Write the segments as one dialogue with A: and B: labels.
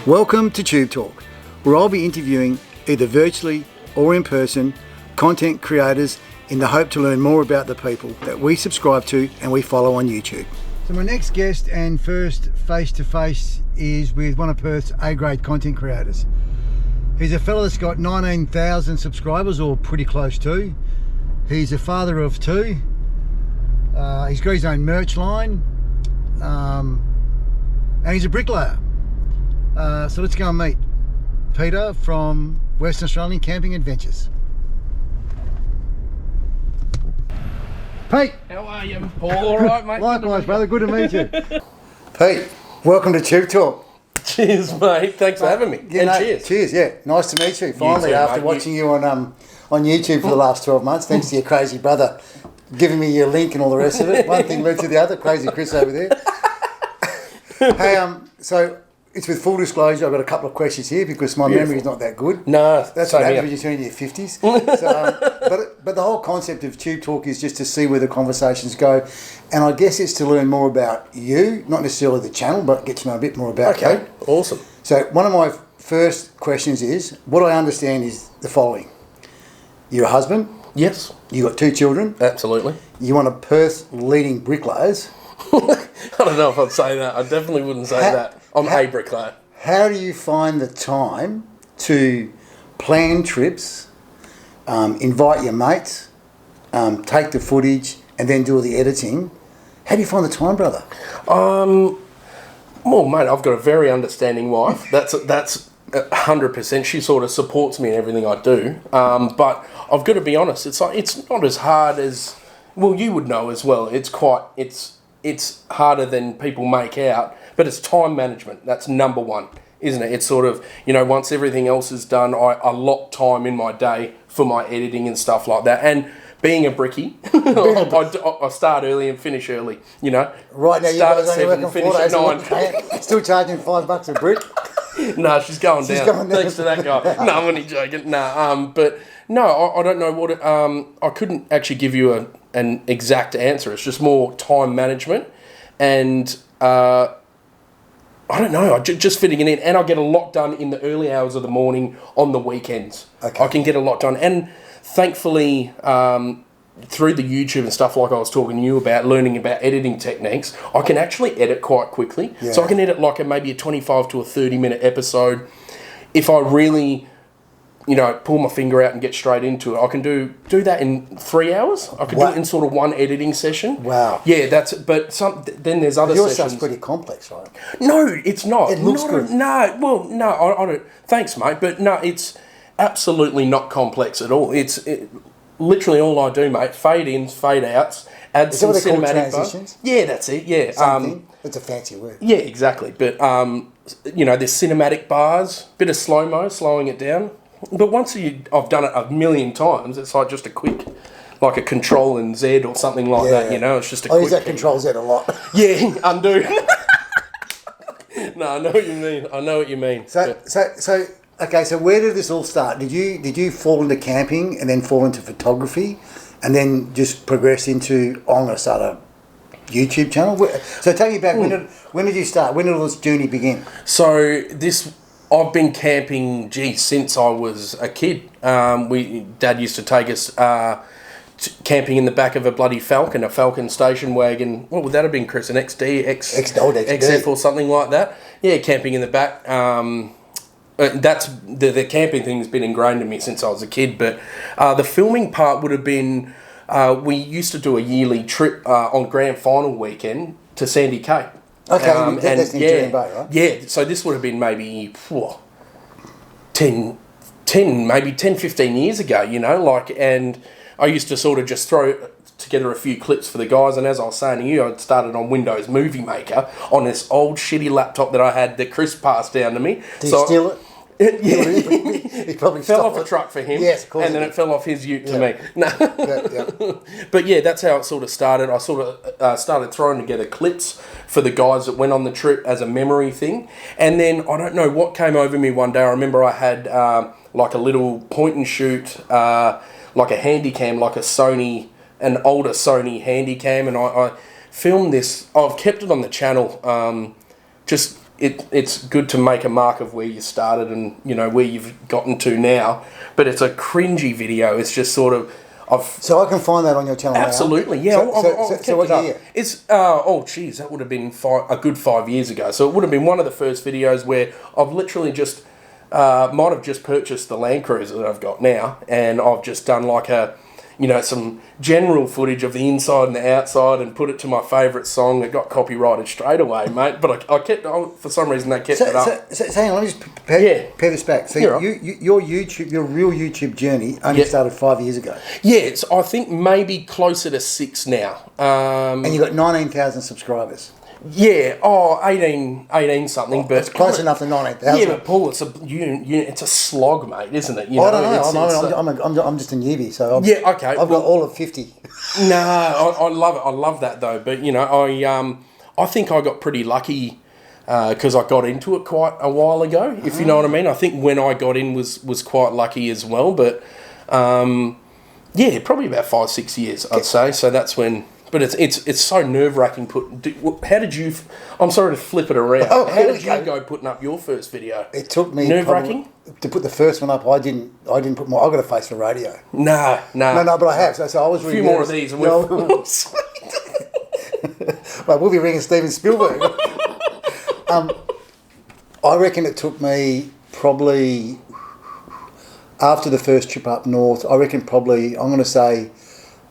A: Welcome to Tube Talk, where I'll be interviewing either virtually or in person content creators in the hope to learn more about the people that we subscribe to and we follow on YouTube. So my next guest and first face-to-face is with one of Perth's A-grade content creators. He's a fellow that's got 19,000 subscribers, or pretty close to. He's a father of two. He's got his own merch line, and he's a bricklayer. So let's go and meet Peter from Western Australian Camping Adventures. Pete!
B: How are you, Paul? All right, mate?
A: Likewise, brother. Good to meet you. Pete, welcome to Tube Talk.
B: Cheers, mate. Thanks for having me. Cheers.
A: Cheers, yeah. Nice to meet you. Finally,
B: too,
A: after
B: mate.
A: watching you on YouTube for the last 12 months, thanks to your crazy brother giving me your link and all the rest of it. One thing led to the other. Crazy Chris over there. Hey, so it's with full disclosure, I've got a couple of questions here because my memory is not that good.
B: No,
A: that's what happens when you turn into your 50s. So, but the whole concept of Tube Talk is just to see where the conversations go, and I guess it's to learn more about you, not necessarily the channel, but get to know a bit more about you.
B: Okay, awesome.
A: So one of my first questions is, what I understand is the following. You're a husband.
B: Yes.
A: You got two children.
B: Absolutely.
A: You're one of Perth's leading bricklayers.
B: I don't know if I'd say that. I definitely wouldn't say that. I'm a bricklayer.
A: How do you find the time to plan trips, invite your mates, take the footage, and then do all the editing? How do you find the time, brother?
B: Well, mate, I've got a very understanding wife. That's 100%. She sort of supports me in everything I do. But I've got to be honest. It's not as hard as, well, you would know as well. It's harder than people make out. But it's time management. That's number one, isn't it? It's sort of, once everything else is done, I allot time in my day for my editing and stuff like that. And being a brickie, I start early and finish early,
A: Right now,
B: start
A: you guys only working 4 days a
B: 9.
A: week. Still charging $5 a brick?
B: No, she's going down. Thanks to that guy. No, I'm only joking. But no, I don't know what I couldn't actually give you an exact answer. It's just more time management and... I don't know, just fitting it in. And I get a lot done in the early hours of the morning on the weekends. Okay. I can get a lot done. And thankfully, through the YouTube and stuff like I was talking to you about, learning about editing techniques, I can actually edit quite quickly. Yeah. So I can edit like maybe a 25 to a 30-minute episode. If I really... pull my finger out and get straight into it. I can do that in 3 hours. I can do it in sort of one editing session.
A: Wow.
B: Yeah, then there's other
A: Your
B: sessions.
A: stuff's pretty complex, right?
B: No, it's not.
A: It looks good.
B: I don't. Thanks, mate, but no, it's absolutely not complex at all. It's literally all I do, mate. Fade ins, fade outs, add some cinematic transitions. Yeah, that's it. Yeah,
A: same thing. It's a fancy word.
B: Yeah, exactly. But there's cinematic bars, bit of slow mo, slowing it down. But once I've done it a million times, it's like just a quick, like a Control and Z or something like that, it's just a quick...
A: I use that Control Z a lot.
B: Yeah, undo. No, I know what you mean.
A: So where did this all start? Did you fall into camping and then fall into photography and then just progress into, I'm going to start a YouTube channel? So take me back, when did you start? When did all this journey begin?
B: So I've been camping, since I was a kid. Dad used to take us camping in the back of a bloody Falcon, a Falcon station wagon. What would that have been, Chris? An XF or something like that? Yeah, camping in the back. That's the camping thing's been ingrained in me since I was a kid. But the filming part would have been, we used to do a yearly trip on grand final weekend to Sandy Cape.
A: Okay, that's in June Bay, right?
B: Yeah, so this would have been maybe 10, 15 years ago, and I used to sort of just throw together a few clips for the guys, and as I was saying to you, I'd started on Windows Movie Maker on this old shitty laptop that I had that Chris passed down to me.
A: Did you steal it?
B: Yeah,
A: he probably
B: fell off a truck for him.
A: Yes, of course.
B: And then it fell off his ute to me. No, but yeah, that's how it sort of started. I sort of started throwing together clips for the guys that went on the trip as a memory thing, and then I don't know what came over me one day. I remember I had like a little point and shoot, like a Handycam, like an older Sony Handycam, and I filmed this. I've kept it on the channel. it's good to make a mark of where you started and, you know, where you've gotten to now. But it's a cringy video. It's just sort of...
A: So I can find that on your channel
B: absolutely,
A: now?
B: Yeah.
A: So what year?
B: It's, that would have been a good 5 years ago. So it would have been one of the first videos where I've literally just... might have just purchased the Land Cruiser that I've got now, and I've just done like some general footage of the inside and the outside and put it to my favourite song that got copyrighted straight away, mate. But I kept, for some reason, they kept it up.
A: So hang on, let me just pare this back. So your real YouTube journey only started 5 years ago.
B: Yeah, I think maybe closer to 6 now.
A: And you got 19,000 subscribers.
B: Yeah, 18 something, but
A: it's close enough to 19,000.
B: Yeah, but Paul, it's a slog, mate, isn't it?
A: I don't know. I'm just a newbie, so
B: okay.
A: I've got all of 50.
B: No, I love it. I love that though. But you know, I think I got pretty lucky because I got into it quite a while ago. If you know what I mean. I think when I got in was quite lucky as well. But probably about 5-6 years, I'd say. So that's when. But it's so nerve-wracking. How did you... I'm sorry to flip it around. How did you go putting up your first video?
A: It took me...
B: Nerve-wracking?
A: To put the first one up, I didn't put more... I got a face for radio.
B: No,
A: but I have. So I was...
B: A few more of these and we'll...
A: Well, we'll be ringing Steven Spielberg. I reckon it took me probably... After the first trip up north, I reckon probably... I'm going to say...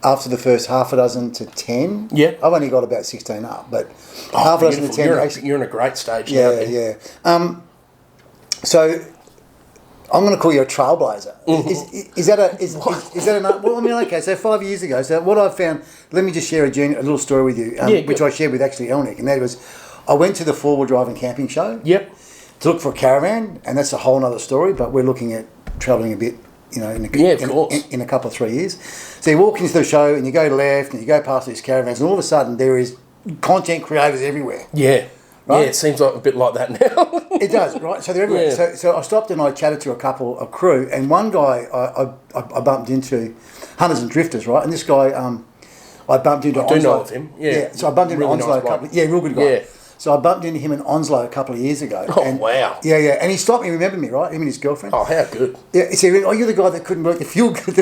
A: After the first half a dozen to 10, I've only got about 16 up, but half a dozen to 10.
B: You're in a great stage.
A: Yeah. So I'm going to call you a trailblazer. Is that enough? Well, I mean, okay. So 5 years ago, so what I found. Let me just share a little story with you, which I shared with actually Elnick, and that was, I went to the 4-wheel driving camping show.
B: Yep.
A: To look for a caravan, and that's a whole other story. But we're looking at travelling a bit. You know, in a couple of 3 years. So you walk into the show and you go left and you go past these caravans and all of a sudden there is content creators everywhere.
B: Yeah.
A: Right?
B: Yeah, it seems like a bit like that now.
A: It does, right? So they're everywhere. Yeah. So I stopped and I chatted to a couple of crew, and one guy I bumped into, Hunters and Drifters, right? And this guy I bumped into
B: Onslow. I do know of him, yeah.
A: So I bumped into Onslow real good guy. Yeah. So I bumped into him in Onslow a couple of years ago.
B: Oh, wow.
A: Yeah. And he stopped me, remembered me, right? Him and his girlfriend.
B: Oh, how good.
A: Yeah, he said, you're the guy that couldn't work the fuel across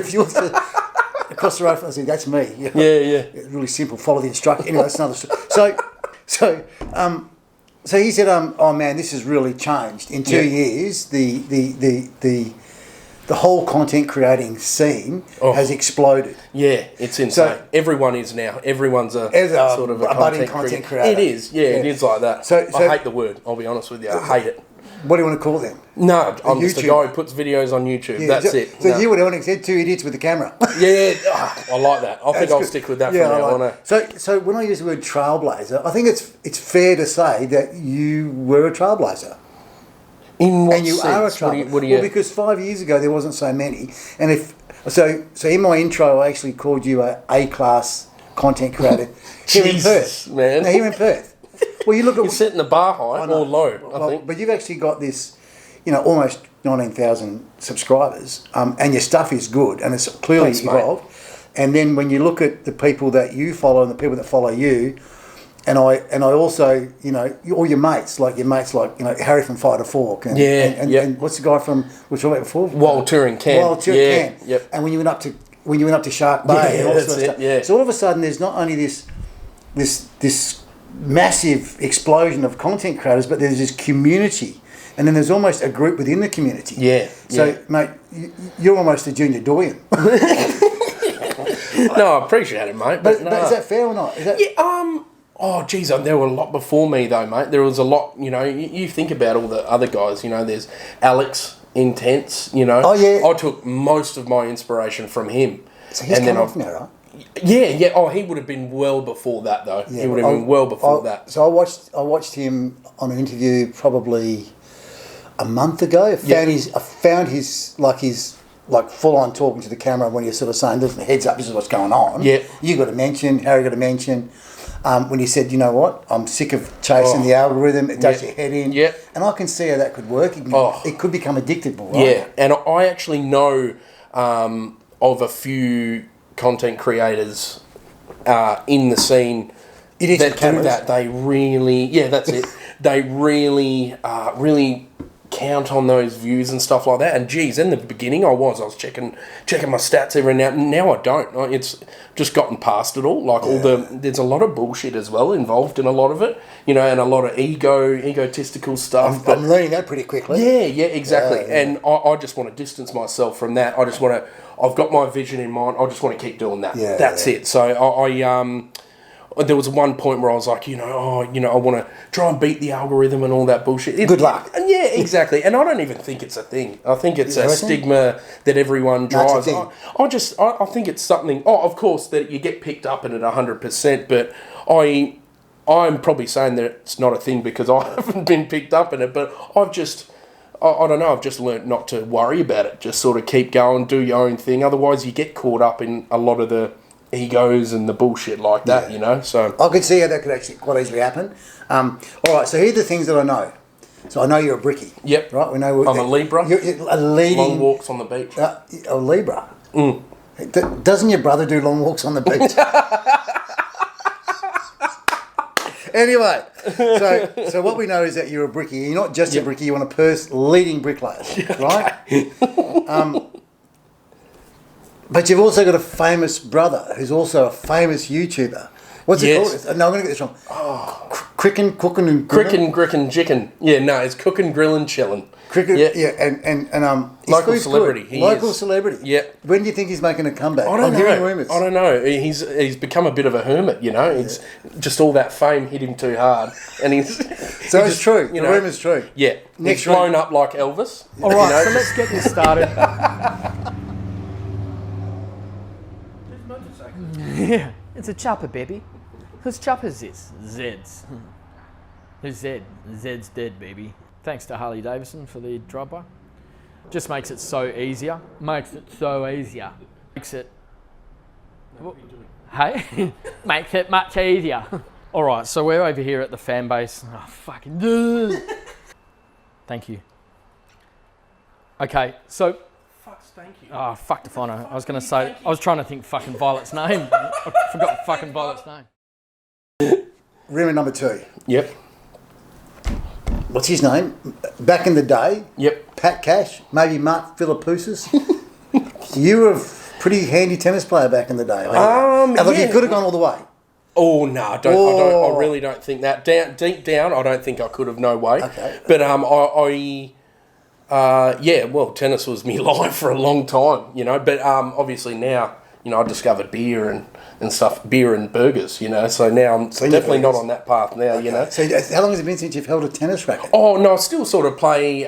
A: the road. I said, that's me. You know?
B: Yeah.
A: It's really simple, follow the instruction. Anyway, that's another story. So he said, oh man, this has really changed. In 2 years, the whole content creating scene has exploded.
B: Yeah, it's insane. So, everyone is now. Everyone's a sort of a content creator. It is. Yeah, it is like that. So I hate the word. I'll be honest with you. I hate it.
A: What do you want to call them?
B: No, I'm just a guy who puts videos on YouTube. That's it.
A: So you would only said 2 idiots with the camera.
B: Yeah, I like that. I think I'll stick with that for now.
A: Like so when I use the word trailblazer, I think it's fair to say that you were a trailblazer.
B: In what
A: and you
B: sense?
A: are a trailblazer. Well, because 5 years ago there wasn't so many, and so in my intro I actually called you a class content creator here in Perth,
B: man.
A: Now, here in Perth. Well, you look at
B: you're setting the bar high or low, I think.
A: But you've actually got this, almost 19,000 subscribers, and your stuff is good, and it's clearly evolved. Mate. And then when you look at the people that you follow and the people that follow you, and I also, all your mates like Harry from Fighter Fork, and what's the guy from which I went before?
B: Wild Touring Camp.
A: Yep. And when you went up to Shark Bay, and all that sort of stuff.
B: Yeah.
A: So all of a sudden, there's not only this massive explosion of content creators, but there's this community, and then there's almost a group within the community.
B: Yeah.
A: So, mate, you're almost a junior doyen.
B: No, I appreciate it, mate.
A: But is that fair or not?
B: Oh, geez, there were a lot before me, though, mate. There was a lot, you think about all the other guys, there's Alex Intense,
A: Oh, yeah.
B: I took most of my inspiration from him.
A: So he's come off now, right?
B: Yeah. Oh, he would have been well before that, though. Yeah, he would have been well before that.
A: So I watched him on an interview probably a month ago. I found his full on talking to the camera when you're sort of saying, "Listen, heads up, this is what's going on."
B: Yeah.
A: You got to mention. Harry got to mention. When he said, you know what, I'm sick of chasing the algorithm. It does your head in.
B: Yeah.
A: And I can see how that could work. It could become addictable, right?
B: Yeah. And I actually know of a few content creators in the scene that do that. They really, that's it. they really, really count on those views and stuff like that. And geez, in the beginning I was checking my stats every now. Now I don't. It's just gotten past it all. Like there's a lot of bullshit as well involved in a lot of it, and a lot of egotistical stuff.
A: I'm learning that pretty quickly.
B: Yeah, exactly. And I just want to distance myself from that. I just want to. I've got my vision in mind. I just want to keep doing that. Yeah, that's it. So I there was one point where I was like, I want to try and beat the algorithm and all that bullshit.
A: Good luck.
B: Yeah, exactly. And I don't even think it's a thing. I think it's a stigma that everyone drives. I think it's something. Oh, of course, that you get picked up in it 100%. But I'm probably saying that it's not a thing because I haven't been picked up in it. But I don't know. I've just learnt not to worry about it. Just sort of keep going, do your own thing. Otherwise, you get caught up in a lot of the egos and the bullshit like that, So
A: I could see how that could actually quite easily happen. All right, so here are the things that I know. So I know you're a brickie.
B: Yep.
A: Right. We know
B: I'm a Libra.
A: You're a leading
B: long walks on the beach.
A: A Libra. Doesn't your brother do long walks on the beach? Anyway, so what we know is that you're a brickie. You're not just a brickie. You're one of Perth's leading bricklayers, right? But you've also got a famous brother who's also a famous YouTuber. What's it called? No, I'm going to get this wrong. Crickin', cookin' and
B: grillin'. Crickin', chicken. Yeah, no, it's cookin', grillin', chillin'.
A: And
B: local celebrity.
A: Local celebrity.
B: Yeah.
A: When do you think he's making a comeback?
B: I'm hearing rumours. I don't know. He's become a bit of a hermit. It's just all that fame hit him too hard, and he's.
A: So it's true. The rumour's true.
B: Yeah. He's blown up like Elvis.
C: All right, so let's get this started. Yeah, it's a chopper, baby. Whose chopper is this? Zed's. Who's Zed? Zed's dead, baby. Thanks to Harley Davidson for the drive-by. Just makes it so easier. Makes it so easier. Makes it... Hey? Makes it much easier. All right, so we're over here at the fan base. Oh, fucking... Thank you. Okay, so...
B: Thank you.
C: Oh, fuck the phone. I was going to say... I was trying to think fucking Violet's name. I forgot fucking Violet's name.
A: Rumour number 2.
B: Yep.
A: What's his name? Back in the day.
B: Yep.
A: Pat Cash, maybe Mark Philippoussis. You were a pretty handy tennis player back in the day. You could have gone all the way.
B: Oh no, I really don't think that. Deep down, I don't think I could have. No way.
A: Okay.
B: But tennis was my life for a long time, But obviously now, I discovered beer and stuff, beer and burgers, So now I'm definitely not on that path now,
A: So how long has it been since you've held a tennis racket?
B: Oh no, I still sort of play,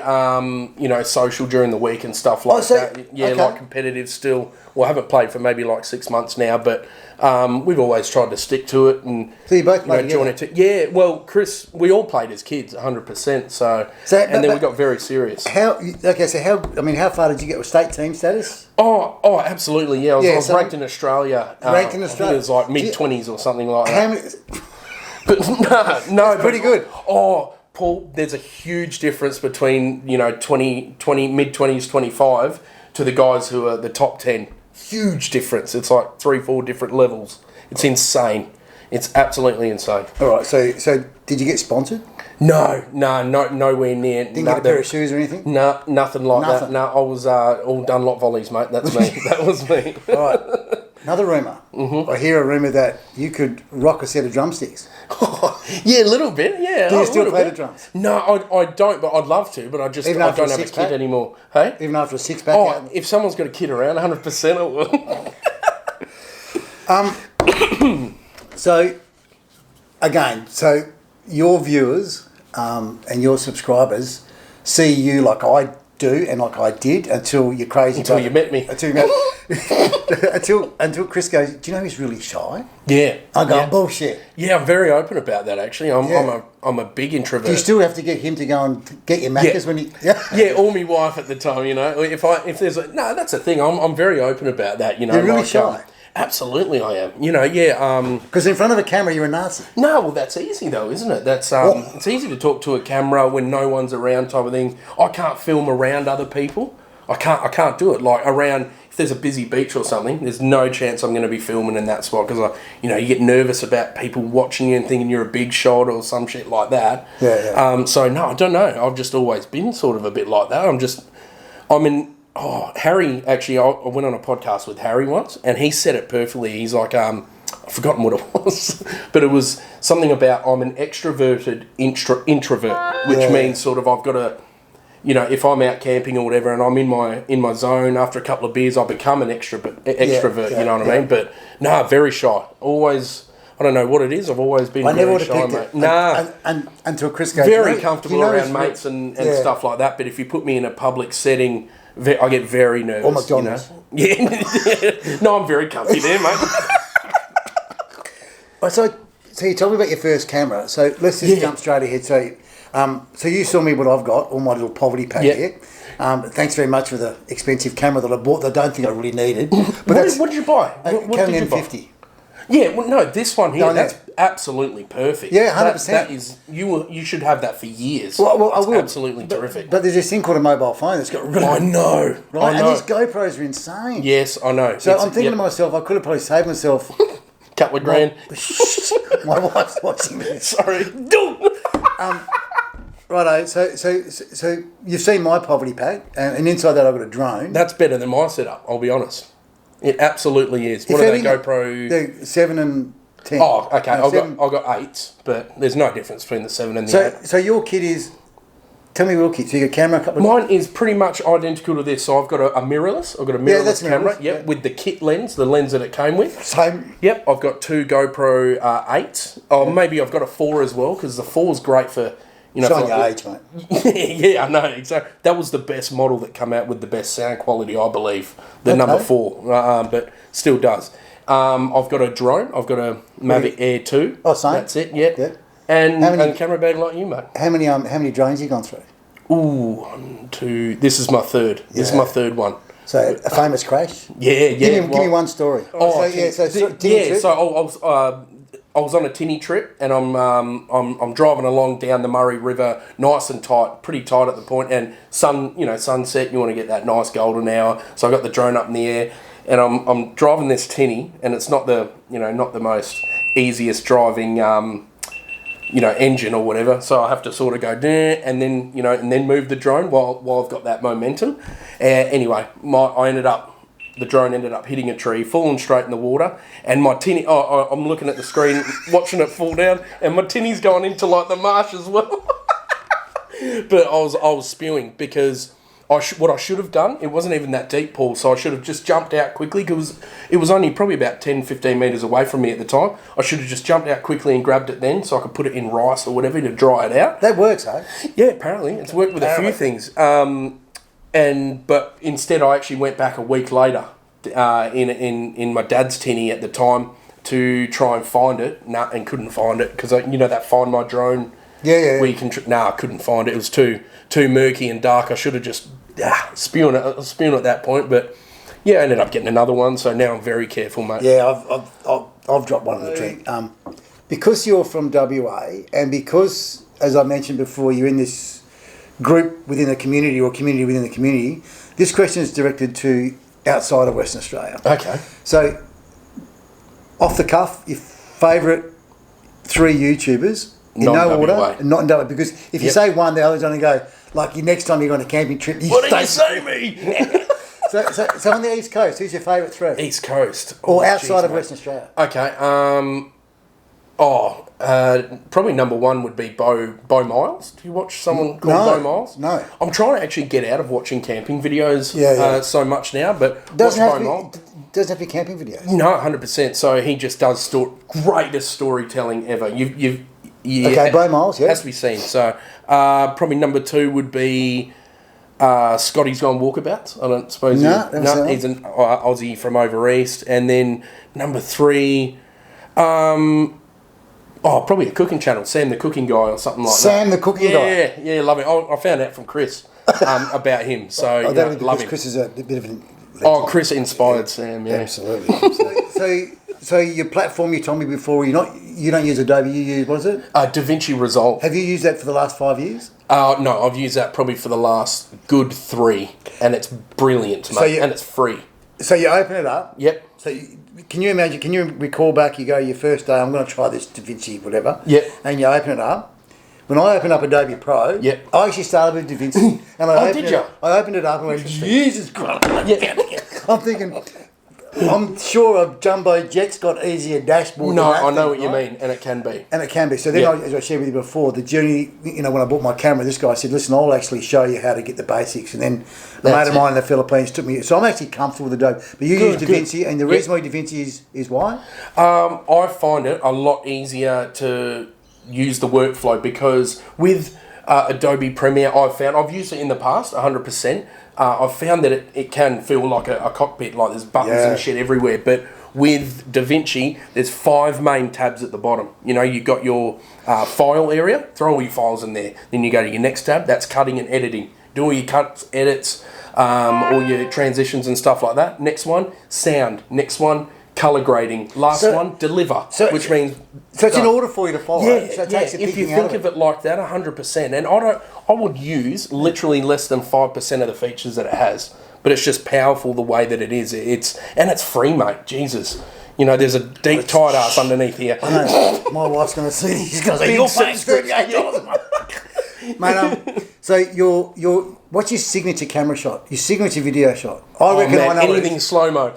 B: social during the week and stuff like that. Yeah, like competitive still. Well, I haven't played for maybe like 6 months now, but we've always tried to stick to it. And
A: so you both played together?
B: Yeah, well, Chris, we all played as kids, 100%. Then we got very serious.
A: How far did you get with state team status?
B: Oh, absolutely, yeah. I was ranked in Australia.
A: Ranked in Australia?
B: I think it was like mid-20s or something like that.
A: How many?
B: But no,
A: pretty good.
B: Oh, Paul, there's a huge difference between, 20, mid-20s, 25 to the guys who are the top 10. Huge difference. It's like 3-4 different levels. It's insane. It's absolutely insane.
A: All right, so did you get sponsored?
B: No, nowhere near.
A: Didn't get a pair of shoes or anything?
B: No, nothing like that. No, I was all Dunlop volleys, mate. That's me. That was me.
A: All right. Another rumour. Mm-hmm. I hear a rumour that you could rock a set of drumsticks.
B: Yeah, a little bit, yeah.
A: Do you still play the drums?
B: No, I don't, but I'd love to, but I don't have a kit anymore. Hey?
A: Even after a six-pack?
B: If someone's got a kit around, 100% I will.
A: So your viewers and your subscribers see you like I do and like I did until you're crazy.
B: Until you met me.
A: Until Chris goes, do you know he's really shy?
B: Yeah.
A: I go, bullshit.
B: Yeah, I'm very open about that actually. I'm a big introvert.
A: Do you still have to get him to go and get your Maccas when he...
B: Yeah, or my wife at the time, If there's that's the thing. I'm very open about that,
A: You're really shy.
B: Absolutely I am.
A: Because in front of a camera you're a Nazi.
B: No, well that's easy though, isn't it? That's it's easy to talk to a camera when no one's around type of thing. I can't film around other people. I can't do it. Like around if there's a busy beach or something, there's no chance I'm going to be filming in that spot because you get nervous about people watching you and thinking you're a big shot or some shit like that.
A: Yeah.
B: So no, I don't know. I've just always been sort of a bit like that. Harry, actually, I went on a podcast with Harry once, and he said it perfectly. He's like, I've forgotten what it was, but it was something about I'm an extroverted introvert, which means sort of I've got to, if I'm out camping or whatever, and I'm in my zone after a couple of beers, I become an extrovert. You know what I mean? But no, very shy. Always. I don't know what it is. I've always been very shy, mate. Nah.
A: And until Chris goes,
B: very comfortable around mates and stuff like that. But if you put me in a public setting, I get very nervous.
A: Or McDonald's.
B: Yeah. No, I'm very comfy there, mate.
A: So you told me about your first camera. So let's just jump straight ahead. So you saw me what I've got, all my little poverty pack here. Thanks very much for the expensive camera that I bought that I don't think I really needed. But
B: what did you buy?
A: What Canon M50.
B: Yeah, well, no, this one here, that's absolutely perfect.
A: Yeah, 100%.
B: That is, you should have that for years.
A: Well, I will.
B: Absolutely terrific.
A: But there's this thing called a mobile phone that's got really...
B: I know.
A: Right, and these GoPros are insane.
B: Yes, I know.
A: So I'm thinking to myself, I could have probably saved myself...
B: Couple of grand.
A: My wife's watching this.
B: Sorry.
A: Righto, so you've seen my poverty pack, and inside that I've got a drone.
B: That's better than my setup, I'll be honest. It absolutely is. What are they, GoPro?
A: They're 7 and 10.
B: Oh, okay.
A: No,
B: I've got 8s, but there's no difference between the 7 and the 8.
A: So your kit is... Tell me your kit. So you got a camera, a couple
B: of... Mine is pretty much identical to this. So I've got a mirrorless. I've got a mirrorless camera.
A: Yep,
B: with the kit lens, the lens that it came with.
A: Same.
B: Yep. I've got 2 GoPro 8s. Oh, maybe I've got a 4 as well, because the 4 is great for...
A: Showing your age, mate.
B: Yeah, I know, exactly. That was the best model that came out with the best sound quality, I believe. The number 4, but still does. I've got a drone. I've got a Mavic Air 2.
A: Oh, same.
B: That's it, yeah. And a camera bag like you, mate.
A: How many drones have you gone through?
B: Ooh, 1, 2... This is my third. Yeah. This is my third one.
A: So, a famous crash?
B: Yeah.
A: Give me one story.
B: I was on a tinny trip, and I'm driving along down the Murray River, nice and tight, pretty tight at the point, and sunset. You want to get that nice golden hour. So I got the drone up in the air, and I'm driving this tinny, and it's not the most easiest driving engine or whatever. So I have to sort of go and then move the drone while I've got that momentum. Anyway, the drone ended up hitting a tree, falling straight in the water, and my tinny... I'm looking at the screen, watching it fall down, and my tinny's going into, like, the marsh as well. But I was spewing because what I should have done, it wasn't even that deep, Paul, so I should have just jumped out quickly because it was only probably about 10, 15 metres away from me at the time. I should have just jumped out quickly and grabbed it then so I could put it in rice or whatever to dry it out.
A: That works, eh?
B: Yeah, apparently. It's worked with a few things. But instead I actually went back a week later in my dad's tinny at the time to try and find it, and couldn't find it because that Find My Drone.
A: Yeah.
B: Where you can I couldn't find it. It was too murky and dark. I should have just spewing at that point, but yeah, I ended up getting another one. So now I'm very careful, mate.
A: Yeah, I've dropped one in the drink. Because you're from WA, and because, as I mentioned before, you're in this group within a community or community within the community. This question is directed to outside of Western Australia.
B: Okay.
A: So, off the cuff, your favourite 3 YouTubers in no order, not in WA, because if you say one, the others only go, like, next time you go on a camping trip,
B: what did you say me?
A: so on the East Coast, who's your favourite 3?
B: East Coast.
A: Or outside of Western Australia?
B: Okay. Probably number 1 would be Bo Miles. Do you watch someone called Bo Miles?
A: No.
B: I'm trying to actually get out of watching camping videos so much now, but
A: doesn't have to be camping videos.
B: No, 100%. So he just does greatest storytelling ever.
A: Bo Miles, yeah.
B: Has to be seen. So probably number 2 would be Scotty's Gone Walkabouts. I don't suppose he's an Aussie from over east. And then number 3... probably a cooking channel, Sam the Cooking Guy or something like that.
A: Sam the Cooking Guy?
B: Yeah, love it. I found out from Chris about him, so love him.
A: Chris is a bit of an...
B: Chris inspired Sam, yeah.
A: Absolutely. So your platform, you told me before, you don't use Adobe, you use, what is it?
B: DaVinci Resolve.
A: Have you used that for the last 5 years?
B: No, I've used that probably for the last good 3, and it's brilliant, mate, and it's free.
A: So you open it up.
B: Yep.
A: So can you imagine? Can you recall back? You go your first day. I'm going to try this DaVinci, whatever.
B: Yep.
A: And you open it up. When I opened up Adobe Pro,
B: yep.
A: I actually started with DaVinci. And I opened it up and went, Jesus Christ.
B: Yeah.
A: I'm thinking, I'm sure a jumbo jet's got easier dashboard.
B: No, I know what you mean, and it can be.
A: And it can be. So then, as I shared with you before, the journey, when I bought my camera, this guy said, listen, I'll actually show you how to get the basics. And then a mate of mine in the Philippines took me. So I'm actually comfortable with Adobe. But you use DaVinci, and the reason why DaVinci is why?
B: I find it a lot easier to use the workflow because with Adobe Premiere, I've used it in the past, 100%. I've found that it can feel like a cockpit, like there's buttons and shit everywhere. But with DaVinci, there's 5 main tabs at the bottom. You've got your file area, throw all your files in there. Then you go to your next tab, that's cutting and editing. Do all your cuts, edits, all your transitions and stuff like that. Next one, sound. Next one, colour grading. Last one, deliver, which means...
A: So it's in order for you to follow.
B: Yeah,
A: so it takes
B: if you think of it like that, 100%. And I would use literally less than 5% of the features that it has. But it's just powerful the way that it is. And it's free, mate. Jesus. There's a deep tight ass underneath here.
A: I know. My wife's going to see this. She's going to say, you're paying $38. Mate, so your what's your signature camera shot? Your signature video shot? I reckon I know
B: anything slow-mo.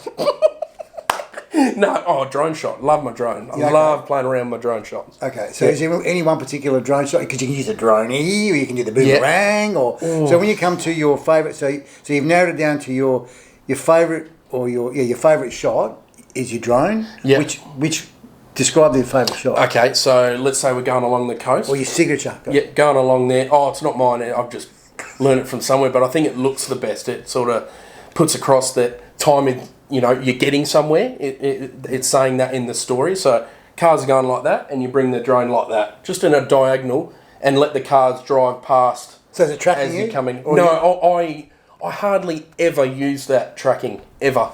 B: No, drone shot. Love my drone. I love playing around with my drone shots.
A: Okay, so is there any one particular drone shot? Because you can use a drone or you can do the boomerang. So when you come to your favourite, so you've narrowed it down to your favourite or your favourite shot is your drone.
B: Yeah.
A: Which describe the favourite shot.
B: Okay, so let's say we're going along the coast.
A: Or your signature.
B: Yeah, going along there. Oh, it's not mine. I've just learned it from somewhere, but I think it looks the best. It sort of puts across that time you're getting somewhere. It's saying that in the story. So cars are going like that, and you bring the drone like that, just in a diagonal, and let the cars drive past.
A: So is it tracking
B: as
A: you?
B: You're coming? No, I hardly ever use that tracking ever.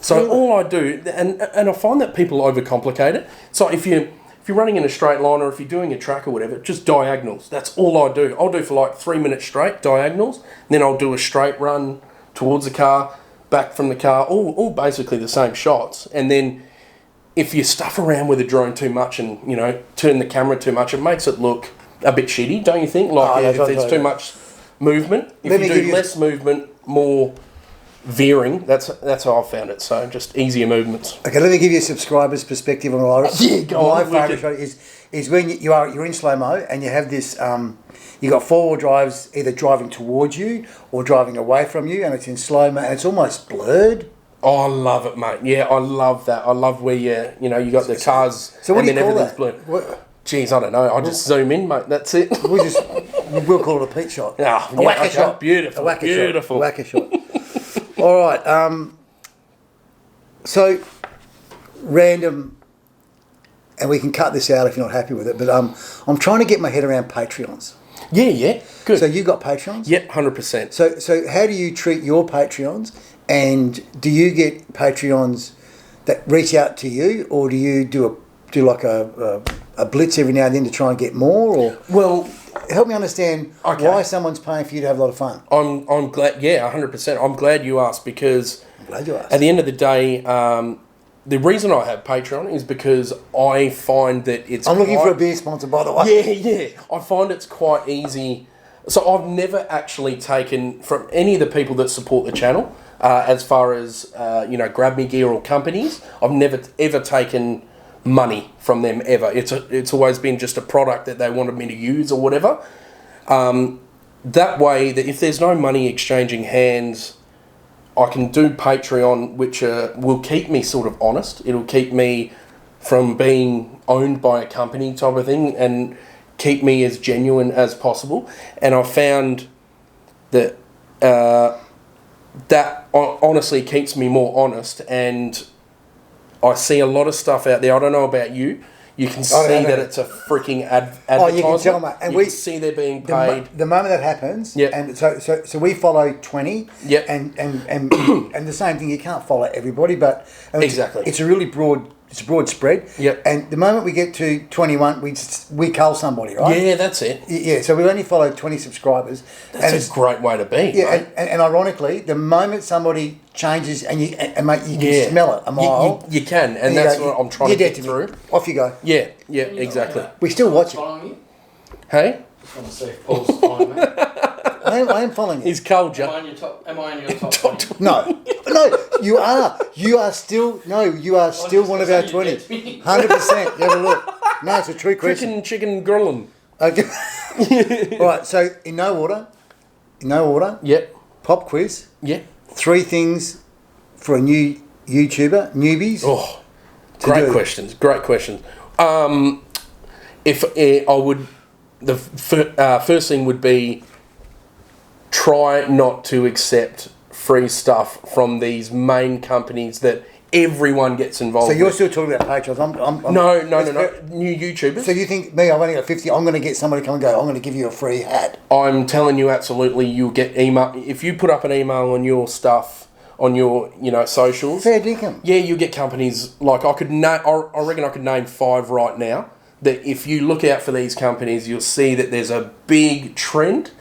B: So all I do, and I find that people overcomplicate it. So if you're running in a straight line, or if you're doing a track or whatever, just diagonals. That's all I do. I'll do for like 3 minutes straight diagonals, and then I'll do a straight run towards the car, back from the car, all basically the same shots. And then if you stuff around with the drone too much and, turn the camera too much, it makes it look a bit shitty, don't you think? Like if there's too much movement. If you do less movement, more veering, that's how I've found it. So just easier movements.
A: Okay, let me give you a subscriber's perspective on what
B: my
A: favourite shot is when you're in slow-mo and you have this... you got 4-wheel drives either driving towards you or driving away from you, and it's in slow-mo and it's almost blurred.
B: Oh, I love it, mate. Yeah, I love that. I love where you got the cars
A: and then
B: everything's blurred. Jeez, I don't know. I just zoom in, mate. That's it.
A: We'll call it a Pete shot.
B: A whacker shot. Beautiful. A
A: whacker shot. All right. So random. And we can cut this out if you're not happy with it. But I'm trying to get my head around Patreons.
B: Yeah, good.
A: So you got Patreons?
B: Yep, 100%.
A: So how do you treat your Patreons? And do you get Patreons that reach out to you, or do you do like a blitz every now and then to try and get more? Or help me understand why someone's paying for you to have a lot of fun.
B: I'm glad. Yeah, 100%. I'm glad you asked because at the end of the day. The reason I have Patreon is because I find that it's...
A: I'm looking for a beer sponsor, by the way.
B: Yeah. I find it's quite easy. So I've never actually taken from any of the people that support the channel, as far as, Grab Me Gear or companies, I've never ever taken money from them ever. It's always been just a product that they wanted me to use or whatever. That way, that if there's no money exchanging hands... I can do Patreon, which will keep me sort of honest. It'll keep me from being owned by a company type of thing and keep me as genuine as possible. And I found that that honestly keeps me more honest. And I see a lot of stuff out there. I don't know about you. You can see that it's a freaking advertisement.
A: Oh, you can tell, mate. And
B: we see they're being paid.
A: The moment that happens, and so we follow 20, and the same thing. You can't follow everybody, but
B: exactly,
A: it's a really broad It's a broad spread.
B: Yep.
A: And the moment we get to 21, we cull somebody, right?
B: Yeah, that's it.
A: Yeah, so we only follow 20 subscribers.
B: That's a great way to be.
A: Yeah, and ironically, the moment somebody changes and mate, you can smell it a mile.
B: You can, and that's what I'm trying to get through.
A: Off you go.
B: Yeah, exactly.
A: We still watch it.
B: Hey?
C: I want to see if Paul's following me.
A: I am following you.
B: He's cold,
C: Am I in your top 20?
A: No, you are. You are still one of our 20. 100%. You have a look. No, it's a true question.
B: Chicken grilling.
A: Okay. All right. So in no order.
B: Yep. Pop
A: quiz.
B: Yep.
A: 3 things for a new YouTuber, newbies.
B: Oh, great questions. If I would, the first thing would be try not to accept free stuff from these main companies that everyone gets involved with.
A: So you're still talking about patrons?
B: No. New YouTubers.
A: So you think me? I've only got 50. I'm going to get somebody to come and go. I'm going to give you a free hat.
B: I'm telling you, absolutely, you'll get email if you put up an email on your stuff on your socials.
A: Fair dinkum.
B: Yeah, you get companies like I reckon I could name 5 right now. That if you look out for these companies, you'll see that there's a big trend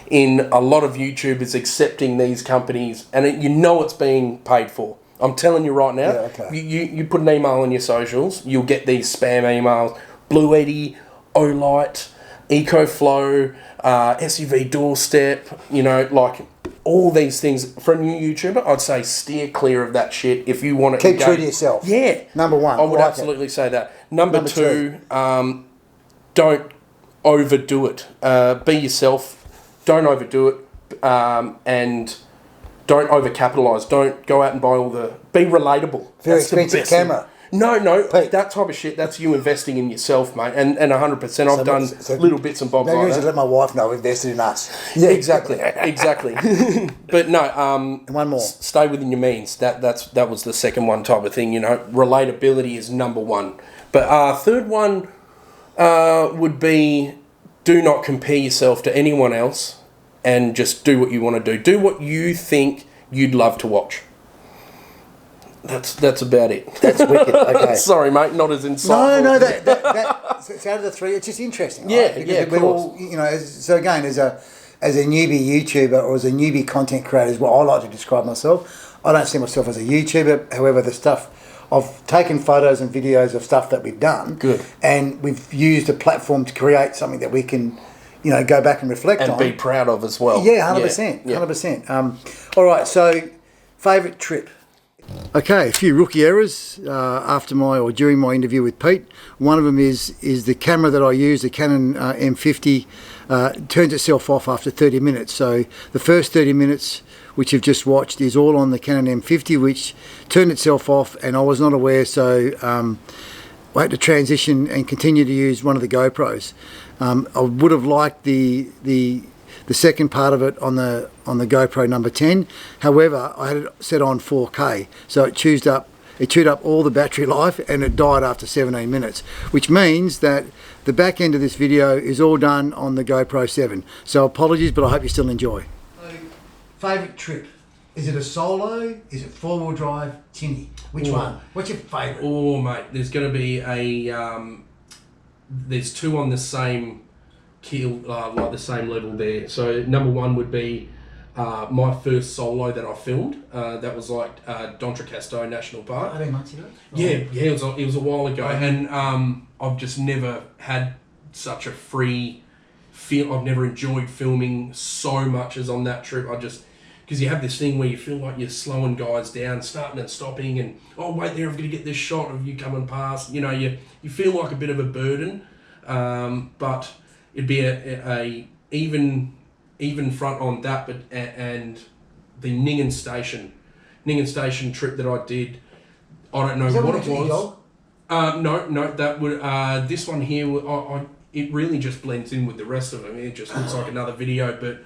B: in a lot of YouTubers accepting these companies, and it's being paid for. I'm telling you right now, you put an email on your socials, you'll get these spam emails, Blue Eddy, Olight, EcoFlow, SUV Doorstep, like all these things. For a new YouTuber, I'd say steer clear of that shit if you want to
A: keep true to yourself.
B: Yeah.
A: Number 1.
B: I would absolutely say that. Number 2, don't overdo it. Be yourself. Don't overdo it, and don't overcapitalise. Don't go out and buy be relatable.
A: Very expensive camera.
B: No, Pete. That type of shit, that's you investing in yourself, mate, and 100%. I've done little bits and bobs like that.
A: Let my wife know invested in us.
B: Yeah, exactly. But no,
A: and one more.
B: Stay within your means. That was the second one type of thing, relatability is number 1. But third one would be, do not compare yourself to anyone else and just do what you want to do. Do what you think you'd love to watch. That's about it.
A: That's wicked. Okay.
B: Sorry, mate, not as insightful.
A: No, that's out of the 3. It's just interesting.
B: Yeah,
A: right?
B: Of course.
A: So again, as a newbie YouTuber or as a newbie content creator is what I like to describe myself. I don't see myself as a YouTuber. However, the stuff I've taken photos and videos of stuff that we've done.
B: Good. And
A: we've used a platform to create something that we can, go back and reflect on.
B: And be proud of as well.
A: Yeah, 100%. 100%. All right, so favourite trip? Okay, a few rookie errors during my interview with Pete. One of them is the camera that I use, the Canon M50, turns itself off after 30 minutes. So the first 30 minutes, which you've just watched, is all on the Canon M50, which turned itself off, and I was not aware, so I had to transition and continue to use one of the GoPros. I would have liked the second part of it on the GoPro number 10. However, I had it set on 4K, so it chewed up all the battery life, and it died after 17 minutes, which means that the back end of this video is all done on the GoPro 7. So apologies, but I hope you still enjoy. Favourite trip? Is it a solo? Is it 4-wheel drive? Tinny? Which one? What's your favourite?
B: Oh, mate, there's going to be there's 2 on the same the same level there. So number 1 would be my first solo that I filmed. That was like D'Entrecasteaux National Park.
A: 18 months ago?
B: Yeah, it was a while ago, and I've just never had such a free feel. I've never enjoyed filming so much as on that trip. Because you have this thing where you feel like you're slowing guys down, starting and stopping, and wait there, I'm going to get this shot of you coming past. You feel like a bit of a burden, but it'd be a even front on that. But and the Ningen Station trip that I did, I don't know what it was. No, that would this one here. It really just blends in with the rest of them. It just looks like another video, but.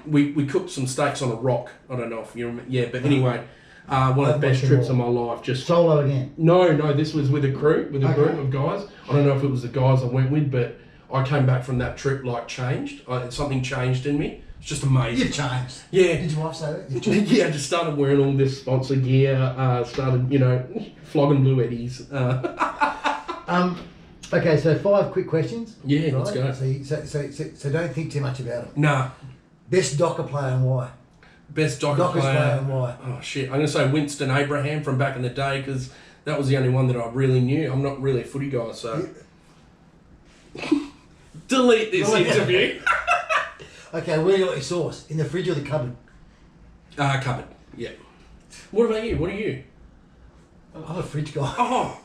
B: We cooked some steaks on a rock. I don't know if you remember. Yeah, but anyway, one of the best trips of my life. Just
A: solo again?
B: No, this was with a group of guys. I don't know if it was the guys I went with, but I came back from that trip like changed. Something changed in me. It's just amazing.
A: You've changed.
B: Yeah.
A: Did your wife say that? You've changed?
B: Yeah, I just started wearing all this sponsor gear. Started, flogging Blue Eddies.
A: Okay, so 5 quick questions.
B: Yeah,
A: right?
B: let's go.
A: So don't think too much about them.
B: Nah.
A: Best Docker player and why?
B: Best
A: Dockers
B: player
A: and why?
B: Oh shit! I'm gonna say Winston Abraham from back in the day because that was the only one that I really knew. I'm not really a footy guy, so delete this interview.
A: Okay, where do you want your sauce? In the fridge or the cupboard?
B: Cupboard. Yeah. What about you? What are you?
A: I'm a fridge guy.
B: Oh,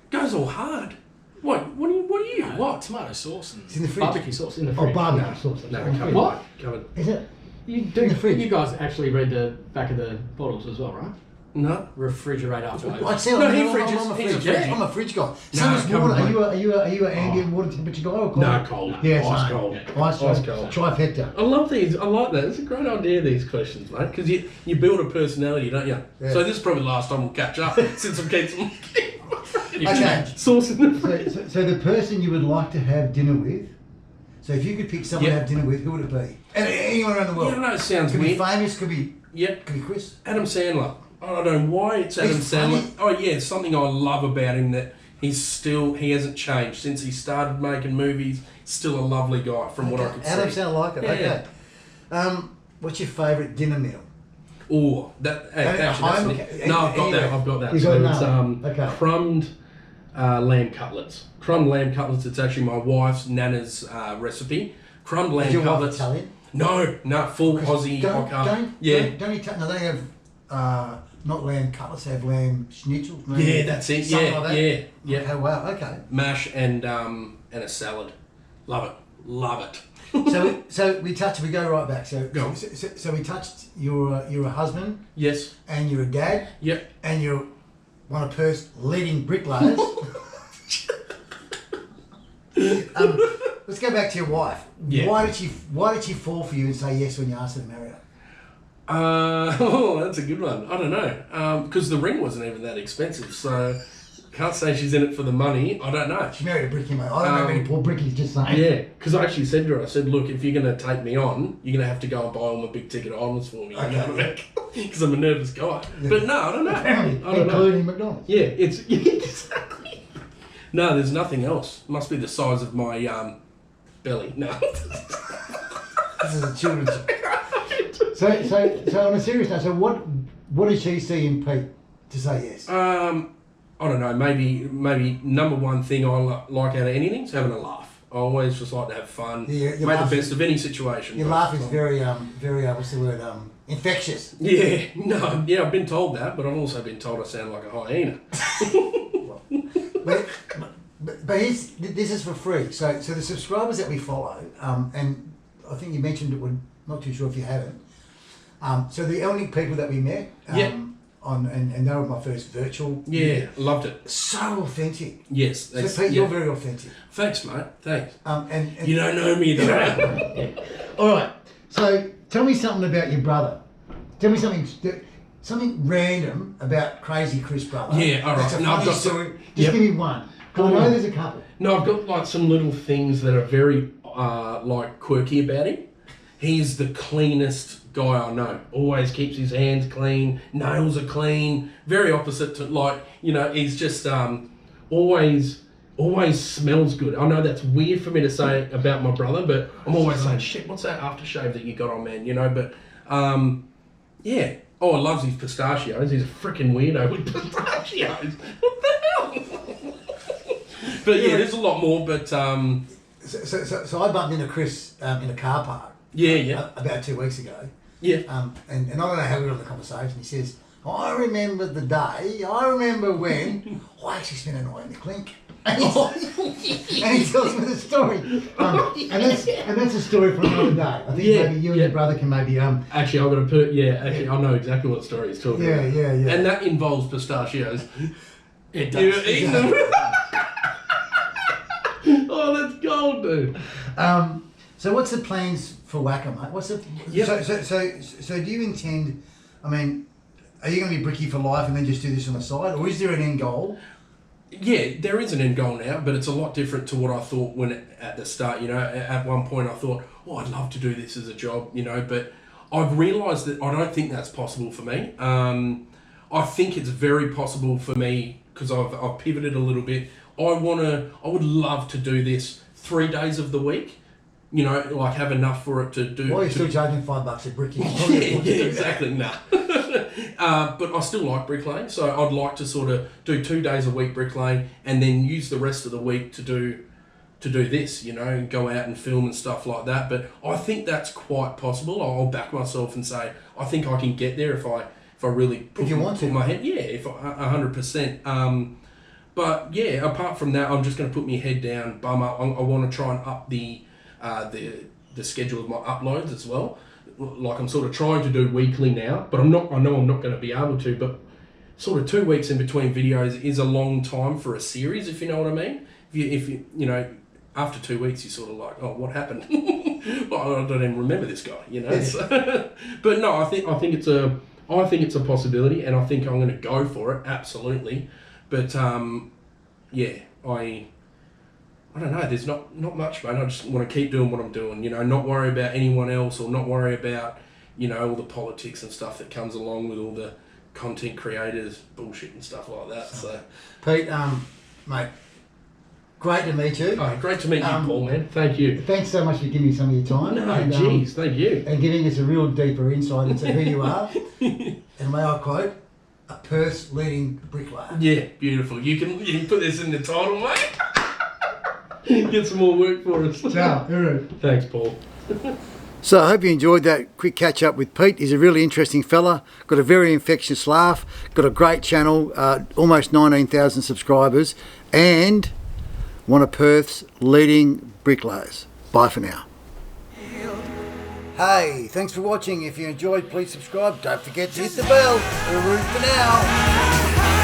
B: goes all hard. What are you? What?
C: Tomato sauce and
A: It's in the fridge.
C: barbecue sauce in the fridge.
A: Oh, barbecue sauce.
B: No,
A: In the
B: cupboard.
A: fridge.
C: What?
B: Cupboard.
A: Is it?
C: You do.
A: In the fridge.
C: You guys actually read the back of the bottles as well, right?
B: No.
C: Refrigerator after
A: I'd say
B: No,
A: I'm
B: he
A: a
B: fridges.
A: I'm a fridge guy.
B: No,
A: Same as
B: cupboard,
A: water.
B: mate.
A: Are you an ambient water temperature guy or cold?
B: No, cold.
A: Yeah,
B: Ice
A: same.
B: cold.
A: Ice
B: Ice
A: cold.
B: cold.
A: Trifecta.
B: I love these. I like that. It's a great idea, these questions, mate, because you build a personality, don't you?
A: Yeah.
B: So this is probably the last time we'll catch up since I've got some
A: Okay.
B: sauce in the fridge.
A: So the person you would like to have dinner with, so if you could pick someone to have dinner with, who would it be? And anyone around the world.
B: Yeah, I know it sounds
A: Could
B: weird.
A: be famous, could be
B: Yep.
A: Chris.
B: Adam Sandler. I don't know why it's Adam
A: He's
B: Sandler.
A: funny.
B: Oh yeah, it's something I love about him that he hasn't changed since he started making movies. Still a lovely guy from what I could
A: Adam
B: see.
A: sound like it.
B: Yeah.
A: Okay. What's your favourite dinner meal?
B: Oh, that
A: at
B: actually,
A: home,
B: that's
A: okay.
B: no, I've got
A: Anyway,
B: that. I've got that.
A: you
B: So
A: got
B: it's
A: okay.
B: crumbed lamb cutlets. Crumbed lamb cutlets. It's actually my wife's nana's recipe. Crumbed lamb
A: Is your wife
B: cutlets.
A: Italian?
B: No, full Aussie.
A: Don't they have not lamb cutlets, they have lamb schnitzels? Lamb,
B: Yeah, that's it.
A: something
B: Yeah,
A: like that?
B: yeah.
A: Oh wow, okay.
B: Mash and a salad. Love it.
A: So we go right back. So
B: Go on.
A: so we touched you're a husband
B: Yes.
A: and you're a dad
B: Yep.
A: and you're one of Perth's leading bricklayers. Let's go back to your wife.
B: Yeah.
A: Why did she fall for you and say yes when you asked her to marry her?
B: That's a good one. I don't know. Because the ring wasn't even that expensive, so can't say she's in it for the money. I don't know.
A: She married a brickie, mate. I don't know many poor brickies, just saying.
B: Yeah, because I actually said to her, I said, look, if you're going to take me on, you're going to have to go and buy all my big ticket items for me.
A: Okay.
B: Because I'm a nervous guy. Yeah. But no, I don't know.
A: Apparently,
B: I don't
A: including McDonald's.
B: Yeah, it's exactly. No, there's nothing else. Must be the size of my belly. No.
A: This is a children's. So on a serious note, so what did she see in Pete to say yes?
B: I don't know. Maybe number one thing I like out of anything is having a laugh. I always just like to have fun.
A: Yeah,
B: make the best of any situation.
A: Your laugh is very what's the word? Infectious.
B: Yeah, no, yeah, I've been told that, but I've also been told I sound like a hyena.
A: But this is for free. So the subscribers that we follow, and I think you mentioned it. We're not too sure if you haven't. So the only people that we met, and they were my first virtual.
B: Yeah, loved it.
A: So authentic.
B: Yes.
A: So Pete, you're very authentic.
B: Thanks, mate. Thanks.
A: And
B: you don't know me though.
A: All right. So tell me something about your brother. Tell me something random about Crazy Chris brother.
B: Yeah. All right.
A: That's a funny story. Just give me one. I know there's a couple.
B: No, I've got like some little things that are very like quirky about him. He's the cleanest guy I know. Always keeps his hands clean, nails are clean. Very opposite to he's just always smells good. I know that's weird for me to say about my brother, but I'm always saying, shit, what's that aftershave that you got on, man? But yeah. Oh, I loves his pistachios. He's a freaking weirdo with pistachios. What the hell? But yeah, there's a lot more. But
A: so I bumped into Chris in a car park.
B: Yeah.
A: About 2 weeks ago.
B: Yeah.
A: And I don't know how we got on the conversation. He says, I remember the day. I remember when I actually spent a night in the clink. And he tells me the story. And that's a story for another day. I think maybe you and your brother can maybe
B: Actually, I've got to put. Yeah. Actually, I know exactly what story he's talking about.
A: Yeah.
B: And that involves pistachios.
C: It does.
B: You've eaten them. Oh, that's gold, dude.
A: So what's the plans for Wacker, mate? So do you intend? I mean, are you going to be bricky for life and then just do this on the side, or is there an end goal?
B: yeah, there is an end goal now, but it's a lot different to what I thought when at the start. You know, at one point I thought, oh, I'd love to do this as a job, you know, but I've realised that I don't think that's possible for me. I think it's very possible for me because I've pivoted a little bit. I would love to do this 3 days of the week. You know, like have enough for it to do.
A: Why are you still charging $5 a brick?
B: Yeah, exactly. Nah. But I still like bricklaying, so I'd like to sort of do 2 days a week bricklaying, and then use the rest of the week to do this. You know, and go out and film and stuff like that. But I think that's quite possible. I'll back myself and say I think I can get there if I really put my head. Yeah, if 100%. But yeah, apart from that, I'm just going to put my head down, bum up. I want to try and up the schedule of my uploads as well. Like I'm sort of trying to do weekly now, but I know I'm not going to be able to, but sort of 2 weeks in between videos is a long time for a series, if you know what I mean. If you know, after 2 weeks, you're sort of like, oh, what happened? Well, I don't even remember this guy, you know. So, but no, I think it's a possibility, and I think I'm going to go for it, absolutely. But yeah, I don't know, there's not much, mate. I just want to keep doing what I'm doing, you know, not worry about anyone else, or not worry about, you know, all the politics and stuff that comes along with all the content creators bullshit and stuff like that. So,
A: Pete, mate, great to meet you.
B: Oh, great to meet you, Paul, man. Thank you.
A: Thanks so much for giving me some of your time.
B: No, geez, thank you.
A: And giving us a real deeper insight into who you are. And may I quote, a Perth's leading bricklayer.
B: Yeah, beautiful. You can put this in the title, mate. Get some more work for us.
A: Ciao.
B: Thanks, Paul.
A: So I hope you enjoyed that quick catch up with Pete. He's a really interesting fella, got a very infectious laugh, got a great channel, almost 19,000 subscribers, and one of Perth's leading bricklayers. Bye for now. Hey, thanks for watching. If you enjoyed, please subscribe. Don't forget to hit the bell. Hooroo for now.